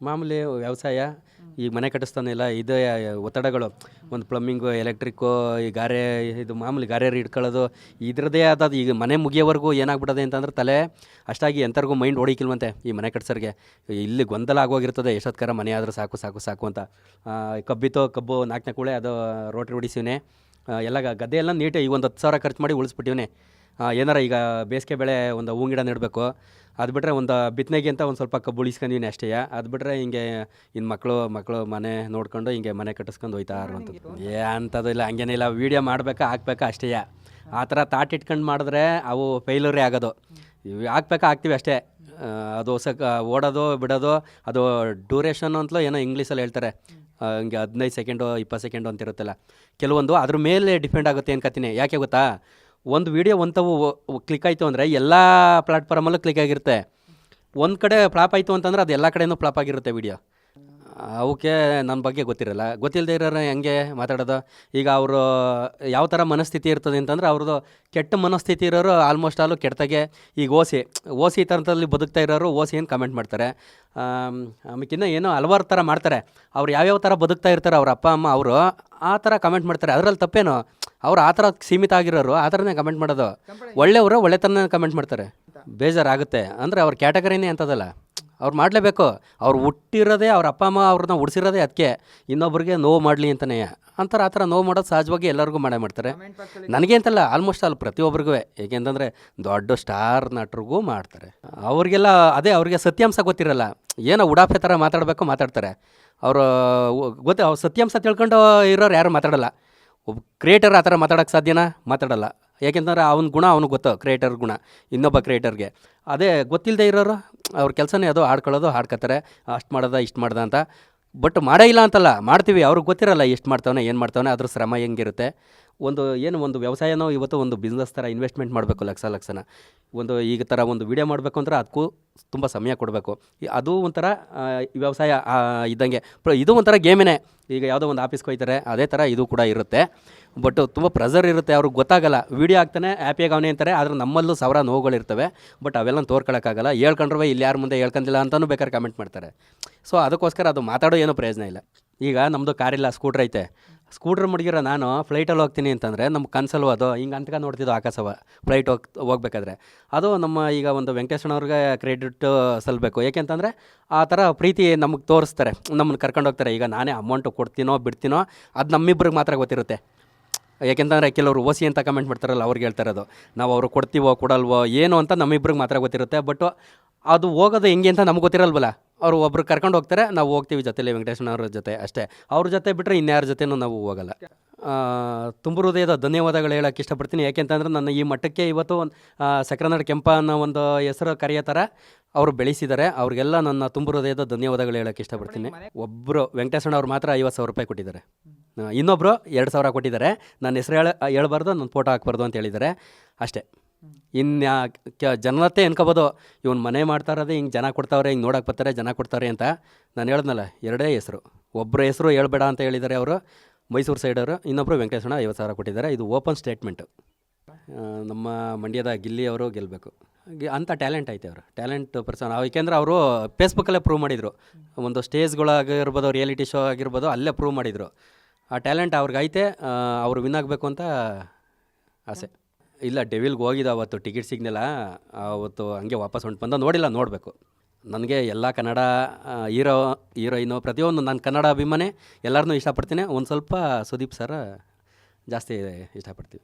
ಮಾಮೂಲಿ ವ್ಯವಸಾಯ. ಈಗ ಮನೆ ಕಟ್ಟಿಸ್ತಾನಿಲ್ಲ, ಇದು ಒತ್ತಡಗಳು, ಒಂದು ಪ್ಲಮ್ಮಿಂಗು, ಎಲೆಕ್ಟ್ರಿಕ್ಕು, ಈ ಗಾರೆ, ಇದು ಮಾಮೂಲಿ ಗಾರೆ ಇಟ್ಕೊಳ್ಳೋದು, ಇದ್ರದ್ದೇ ಆದದ್ದು. ಈಗ ಮನೆ ಮುಗಿಯೋವರೆಗೂ ಏನಾಗ್ಬಿಡೋದೆ ಅಂತಂದ್ರೆ ತಲೆ ಅಷ್ಟಾಗಿ ಎಂಥರಿಗೂ ಮೈಂಡ್ ಹೊಡಿಕಿಲ್ವಂತೆ ಈ ಮನೆ ಕಟ್ಸೋರಿಗೆ. ಇಲ್ಲಿ ಗೊಂದಲ ಆಗೋಗಿರ್ತದೆ, ಎಷ್ಟೊತ್ಕರ ಮನೆ ಆದರೂ ಸಾಕು ಸಾಕು ಸಾಕು ಅಂತ. ಕಬ್ಬು 4 ಕೂಳೆ ಅದು ರೋಟ್ರಿ ಹೊಡಿಸಿವನೆ, ಎಲ್ಲ ಗದ್ದೆ ಎಲ್ಲ ನೀಟಾಗಿ ಈಗ ಒಂದು 10,000 ಖರ್ಚು ಮಾಡಿ ಉಳಿಸ್ಬಿಟ್ಟಿವನೆ. ಏನಾರ ಈಗ ಬೇಸಿಗೆ ಬೆಳೆ ಒಂದು ಹೂವು ಗಿಡ ನೆಡಬೇಕು, ಅದು ಬಿಟ್ಟರೆ ಒಂದು ಬಿತ್ತನೆಗೆ ಅಂತ ಒಂದು ಸ್ವಲ್ಪ ಕಬ್ಬು ಉಳಿಸ್ಕೊಂಡಿನಿ ಅಷ್ಟೇ. ಅದು ಬಿಟ್ಟರೆ ಹಿಂಗೆ ಇನ್ನು ಮಕ್ಕಳು ಮನೆ ನೋಡ್ಕೊಂಡು ಹಿಂಗೆ ಮನೆ ಕಟ್ಟಿಸ್ಕೊಂಡು ಹೋಯ್ತಾ ಇರುವಂಥದ್ದು. ಅಂಥದ್ದು ಇಲ್ಲ, ಹಂಗೇನಿಲ್ಲ. ವೀಡಿಯೋ ಮಾಡಬೇಕಾ ಹಾಕ್ಬೇಕಾ ಅಷ್ಟೇ. ಆ ಥರ ತಾಟ್ ಇಟ್ಕೊಂಡು ಮಾಡಿದ್ರೆ ಅವು ಫೇಲ್ಯೂರೇ ಆಗೋದು. ಹಾಕ್ತೀವಿ ಅಷ್ಟೇ. ಅದು ಓಡೋದು ಬಿಡೋದು, ಅದು ಡ್ಯೂರೇಷನ್ ಅಂತಲೂ ಏನೋ ಇಂಗ್ಲೀಷಲ್ಲಿ ಹೇಳ್ತಾರೆ, ಹಿಂಗೆ 15 ಸೆಕೆಂಡು 20 ಸೆಕೆಂಡು ಅಂತ ಇರುತ್ತಲ್ಲ ಕೆಲವೊಂದು, ಅದ್ರ ಮೇಲೆ ಡಿಪೆಂಡ್ ಆಗುತ್ತೆ ಅನ್ಕೋತೀನಿ. ಯಾಕೆ ಗೊತ್ತಾ, ಒಂದು ವೀಡಿಯೋ ಒಂಥವು ಕ್ಲಿಕ್ ಆಯಿತು ಅಂದರೆ ಎಲ್ಲ ಪ್ಲಾಟ್ಫಾರ್ಮಲ್ಲೂ ಕ್ಲಿಕ್ ಆಗಿರುತ್ತೆ. ಒಂದು ಕಡೆ ಫ್ಲಾಪ್ ಆಯಿತು ಅಂತಂದ್ರೆ ಅದು ಎಲ್ಲ ಕಡೆಯೂ ಫ್ಲಾಪ್ ಆಗಿರುತ್ತೆ ವೀಡಿಯೋ. ಅವಕ್ಕೆ ನನ್ನ ಬಗ್ಗೆ ಗೊತ್ತಿಲ್ಲದೆ ಇರೋರು ಹೆಂಗೆ ಮಾತಾಡೋದು. ಈಗ ಅವರು ಯಾವ ಥರ ಮನಸ್ಥಿತಿ ಇರ್ತದೆ ಅಂತಂದ್ರೆ, ಅವ್ರದ್ದು ಕೆಟ್ಟ ಮನಸ್ಥಿತಿ ಇರೋರು ಆಲ್ಮೋಸ್ಟ್ ಆಲು ಕೆಟ್ಟದಾಗೆ. ಈಗ ಓಸಿ ಥರದಲ್ಲಿ ಬದುಕ್ತಾ ಇರೋರು ಏನು ಕಮೆಂಟ್ ಮಾಡ್ತಾರೆ. ಆಮೇಕಿನ್ನ ಏನೋ ಹಲವಾರು ಥರ ಮಾಡ್ತಾರೆ. ಅವ್ರು ಯಾವ್ಯಾವ ಥರ ಬದುಕ್ತಾ ಇರ್ತಾರೆ ಅವ್ರ ಅಪ್ಪ ಅಮ್ಮ, ಅವರು ಆ ಥರ ಕಮೆಂಟ್ ಮಾಡ್ತಾರೆ. ಅದರಲ್ಲಿ ತಪ್ಪೇನು, ಅವ್ರು ಆ ಥರ ಸೀಮಿತ ಆಗಿರೋರು ಆ ಥರನೇ ಕಮೆಂಟ್ ಮಾಡೋದು. ಒಳ್ಳೆಯವರು ಒಳ್ಳೆ ಥರನೇ ಕಮೆಂಟ್ ಮಾಡ್ತಾರೆ. ಬೇಜಾರಾಗುತ್ತೆ ಅಂದರೆ ಅವ್ರ ಕ್ಯಾಟಗರಿನೇ ಅಂತದಲ್ಲ, ಅವ್ರು ಮಾಡಲೇಬೇಕು. ಅವ್ರು ಹುಟ್ಟಿರೋದೇ, ಅವ್ರ ಅಪ್ಪ ಅಮ್ಮ ಅವ್ರನ್ನ ಉಡ್ಸಿರೋದೇ ಅದಕ್ಕೆ, ಇನ್ನೊಬ್ರಿಗೆ ನೋವು ಮಾಡಲಿ ಅಂತಲೇ ಅಂತಾರೆ. ಆ ಥರ ನೋವು ಮಾಡೋದು ಸಹಜವಾಗಿ ಎಲ್ಲರಿಗೂ ಮಾಡ್ತಾರೆ. ನನಗೆ ಅಂತಲ್ಲ, ಆಲ್ಮೋಸ್ಟ್ ಅಲ್ಲಿ ಪ್ರತಿಯೊಬ್ಬರಿಗೂ. ಏಕೆಂತಂದರೆ ದೊಡ್ಡ ಸ್ಟಾರ್ ನಟರಿಗೂ ಮಾಡ್ತಾರೆ. ಅವ್ರಿಗೆಲ್ಲ ಅವ್ರಿಗೆ ಸತ್ಯಾಂಶ ಗೊತ್ತಿರಲ್ಲ, ಏನೋ ಉಡಾಫೆ ಥರ ಮಾತಾಡ್ತಾರೆ. ಅವರು ಅವ್ರು ಸತ್ಯಾಂಶ ತಿಳ್ಕೊಂಡು ಇರೋರು ಯಾರು ಮಾತಾಡೋಲ್ಲ. ಒಬ್ಬ ಕ್ರಿಯೇಟರ್ ಆ ಥರ ಮಾತಾಡೋಕ್ಕೆ ಸಾಧ್ಯನಾ? ಮಾತಾಡೋಲ್ಲ. ಯಾಕೆಂತಂದ್ರೆ ಅವ್ನ ಗುಣ ಅವ್ನಿಗೆ ಗೊತ್ತು, ಕ್ರಿಯೇಟರ್ ಗುಣ ಇನ್ನೊಬ್ಬ ಕ್ರಿಯೇಟರ್ಗೆ. ಗೊತ್ತಿಲ್ಲದೆ ಇರೋರು ಅವ್ರ ಕೆಲಸನೇ ಅದು, ಹಾಡ್ಕೊತಾರೆ, ಅಷ್ಟು ಮಾಡ್ದ ಇಷ್ಟು ಮಾಡ್ದ ಅಂತ. ಬಟ್ ಮಾಡೇ ಇಲ್ಲ ಅಂತಲ್ಲ, ಮಾಡ್ತೀವಿ. ಅವ್ರಿಗೆ ಗೊತ್ತಿರಲ್ಲ ಎಷ್ಟು ಮಾಡ್ತಾವನೆ, ಏನು ಮಾಡ್ತಾವನೆ, ಅದ್ರ ಶ್ರಮ ಹೆಂಗಿರುತ್ತೆ. ಒಂದು ವ್ಯವಸಾಯನೋ ಇವತ್ತು ಒಂದು ಬಿಸ್ನೆಸ್ ಥರ ಇನ್ವೆಸ್ಟ್ಮೆಂಟ್ ಮಾಡಬೇಕು ಲಕ್ಷನ. ಈಗ ಥರ ಒಂದು ವೀಡಿಯೋ ಮಾಡಬೇಕು ಅಂದ್ರೆ ಅದಕ್ಕೂ ತುಂಬ ಸಮಯ ಕೊಡಬೇಕು. ಅದು ಒಂಥರ ವ್ಯವಸಾಯ ಇದ್ದಂಗೆ. ಇದು ಒಂಥರ ಗೇಮೇನೆ. ಈಗ ಯಾವುದೋ ಒಂದು ಆಫೀಸ್ಗೆ ಹೋಗ್ತಾರೆ, ಅದೇ ಥರ ಇದು ಕೂಡ ಇರುತ್ತೆ. ಬಟ್ ತುಂಬ ಪ್ರೆಷರ್ ಇರುತ್ತೆ, ಅವ್ರಿಗೆ ಗೊತ್ತಾಗಲ್ಲ. ವೀಡಿಯೋ ಆಗ್ತಾನೆ ಹ್ಯಾಪಿಯಾಗಿ ಅವನೇ ಅಂತಾರೆ, ಆದರೆ ನಮ್ಮಲ್ಲೂ ಸಾವಿರ ನೋವುಗಳಿರ್ತವೆ. ಬಟ್ ಅವೆಲ್ಲ ತೋರ್ಕೊಳ್ಳೋಕ್ಕಾಗಲ್ಲ. ಹೇಳ್ಕೊಂಡ್ರೆ ಇಲ್ಲಿ ಯಾರ ಮುಂದೆ ಹೇಳ್ಕೊಂಡಿಲ್ಲ ಅಂತಲೂ ಬೇಕಾದ್ರೆ ಕಮೆಂಟ್ ಮಾಡ್ತಾರೆ. ಸೊ ಅದಕ್ಕೋಸ್ಕರ ಅದು ಮಾತಾಡೋ ಏನೂ ಪ್ರಯೋಜನ ಇಲ್ಲ. ಈಗ ನಮ್ಮದು ಕಾರಿಲ್ಲ, ಸ್ಕೂಟ್ರ್ ಐತೆ. ಸ್ಕೂಟ್ರ್ ಮುಡಿಗಿರೋ ನಾನು ಫ್ಲೈಟಲ್ಲಿ ಹೋಗ್ತೀನಿ ಅಂತಂದರೆ ನಮ್ಮ ಕನಸಲ್ವ ಅದು ಹಿಂಗೆ ಅಂತಕ ನೋಡ್ತಿದ್ದೋ ಆಕಾಶವ ಫ್ಲೈಟ್ ಹೋಗ್ಬೇಕಾದ್ರೆ. ಅದು ನಮ್ಮ ಈಗ ಒಂದು ವೆಂಕಟೇಶ್ವರವ್ರಿಗೆ ಕ್ರೆಡಿಟ್ ಸಲ್ಲಬೇಕು. ಏಕೆಂತಂದರೆ ಆ ಥರ ಪ್ರೀತಿ ನಮಗೆ ತೋರಿಸ್ತಾರೆ, ನಮ್ಮನ್ನು ಕರ್ಕೊಂಡು ಹೋಗ್ತಾರೆ. ಈಗ ನಾನೇ ಅಮೌಂಟು ಕೊಡ್ತೀನೋ ಬಿಡ್ತೀನೋ ಅದು ನಮ್ಮಿಬ್ರಿಗೆ ಮಾತ್ರ ಗೊತ್ತಿರುತ್ತೆ. ಏಕೆಂತಂದರೆ ಕೆಲವರು ಓಸಿ ಅಂತ ಕಮೆಂಟ್ ಮಾಡ್ತಾರಲ್ಲ, ಅವ್ರಿಗೆ ಹೇಳ್ತಾರದು. ನಾವು ಅವರು ಕೊಡ್ತೀವೋ ಕೊಡಲ್ವೋ ಏನು ಅಂತ ನಮ್ಮಿಬ್ರಿಗೆ ಮಾತ್ರ ಗೊತ್ತಿರುತ್ತೆ. ಬಟ್ ಅದು ಹೋಗೋದು ಹೆಂಗೆ ಅಂತ ನಮ್ಗೆ ಗೊತ್ತಿರಲ್ವಲ್ಲ. ಅವರು ಒಬ್ರು ಕರ್ಕೊಂಡು ಹೋಗ್ತಾರೆ, ನಾವು ಹೋಗ್ತೀವಿ ಜೊತೆಲಿ ವೆಂಕಟೇಶ್ವರವ್ರ ಜೊತೆ ಅಷ್ಟೇ. ಅವ್ರ ಜೊತೆ ಬಿಟ್ಟರೆ ಇನ್ಯಾರ ಜೊತೆನೂ ನಾವು ಹೋಗಲ್ಲ. ತುಂಬ ಹೃದಯದ ಧನ್ಯವಾದಗಳು ಹೇಳೋಕ್ಕೆ ಇಷ್ಟಪಡ್ತೀನಿ. ಯಾಕೆಂತಂದ್ರೆ ನನ್ನ ಈ ಮಟ್ಟಕ್ಕೆ ಇವತ್ತು ಒಂದು ಸಕ್ರನಾಡು ಕೆಂಪ ಅನ್ನೋ ಒಂದು ಹೆಸರು ಕರೆಯೋ ಥರ ಅವರು ಬೆಳೆಸಿದ್ದಾರೆ. ಅವ್ರಿಗೆಲ್ಲ ನನ್ನ ತುಂಬ ಹೃದಯದ ಧನ್ಯವಾದಗಳು ಹೇಳೋಕ್ಕೆ ಇಷ್ಟಪಡ್ತೀನಿ. ಒಬ್ಬರು ವೆಂಕಟೇಶ್ವರವ್ರು ಮಾತ್ರ 50,000 ರೂಪಾಯಿ ಕೊಟ್ಟಿದ್ದಾರೆ, ಇನ್ನೊಬ್ಬರು 2,000 ಕೊಟ್ಟಿದ್ದಾರೆ. ನನ್ನ ಹೆಸರು ಹೇಳ್ಬಾರ್ದು, ನನ್ನ ಫೋಟೋ ಹಾಕ್ಬಾರ್ದು ಅಂತ ಹೇಳಿದ್ದಾರೆ ಅಷ್ಟೇ. ಇನ್ನು ಜನತೆ ಅನ್ಕೋಬೋದು, ಇವ್ನು ಮನೆ ಮಾಡ್ತಾ ಇರೋದೇ ಹಿಂಗೆ ಜನ ಕೊಡ್ತಾವ್ರೆ, ಹಿಂಗೆ ನೋಡೋಕೆ ಬರ್ತಾರೆ, ಜನ ಕೊಡ್ತಾರೆ ಅಂತ. ನಾನು ಹೇಳಿದ್ನಲ್ಲ, 2 ಹೆಸರು. ಒಬ್ಬರ ಹೆಸರು ಹೇಳ್ಬೇಡ ಅಂತ ಹೇಳಿದ್ದಾರೆ ಅವರು, ಮೈಸೂರು ಸೈಡವರು. ಇನ್ನೊಬ್ಬರು ವೆಂಕಟೇಶ್ವರ 50,000 ಕೊಟ್ಟಿದ್ದಾರೆ. ಇದು ಓಪನ್ ಸ್ಟೇಟ್ಮೆಂಟು. ನಮ್ಮ ಮಂಡ್ಯದ ಗಿಲ್ಲಿ ಅವರು ಗೆಲ್ಲಬೇಕು ಅಂಥ ಟ್ಯಾಲೆಂಟ್ ಐತೆ. ಅವರು ಟ್ಯಾಲೆಂಟ್ ಪರ್ಸನ್. ಏಕೆಂದರೆ ಅವರು ಫೇಸ್ಬುಕ್ಕಲ್ಲೇ ಪ್ರೂವ್ ಮಾಡಿದರು. ಒಂದು ಸ್ಟೇಜ್ಗಳಾಗಿರ್ಬೋದು, ರಿಯಾಲಿಟಿ ಶೋ ಆಗಿರ್ಬೋದು, ಅಲ್ಲೇ ಪ್ರೂವ್ ಮಾಡಿದರು. ಆ ಟ್ಯಾಲೆಂಟ್ ಅವ್ರಿಗೈತೆ. ಅವರು ವಿನ್ ಆಗಬೇಕು ಅಂತ ಆಸೆ. ಇಲ್ಲ, ಡೆವಿಲ್ಗೆ ಹೋಗಿದ್ದ ಅವತ್ತು, ಟಿಕೆಟ್ ಸಿಗ್ನಿಲ್ಲ ಅವತ್ತು. ಹಂಗೆ ವಾಪಸ್ ಹೊಂಟು ಬಂದ, ನೋಡಬೇಕು. ನನಗೆ ಎಲ್ಲ ಕನ್ನಡ ಹೀರೋಯಿನು ಪ್ರತಿಯೊಂದು, ನಾನು ಕನ್ನಡ ಅಭಿಮಾನಿ, ಎಲ್ಲರನ್ನೂ ಇಷ್ಟಪಡ್ತೀನಿ. ಒಂದು ಸ್ವಲ್ಪ ಸುದೀಪ್ ಸರ್ ಜಾಸ್ತಿ ಇಷ್ಟಪಡ್ತೀನಿ.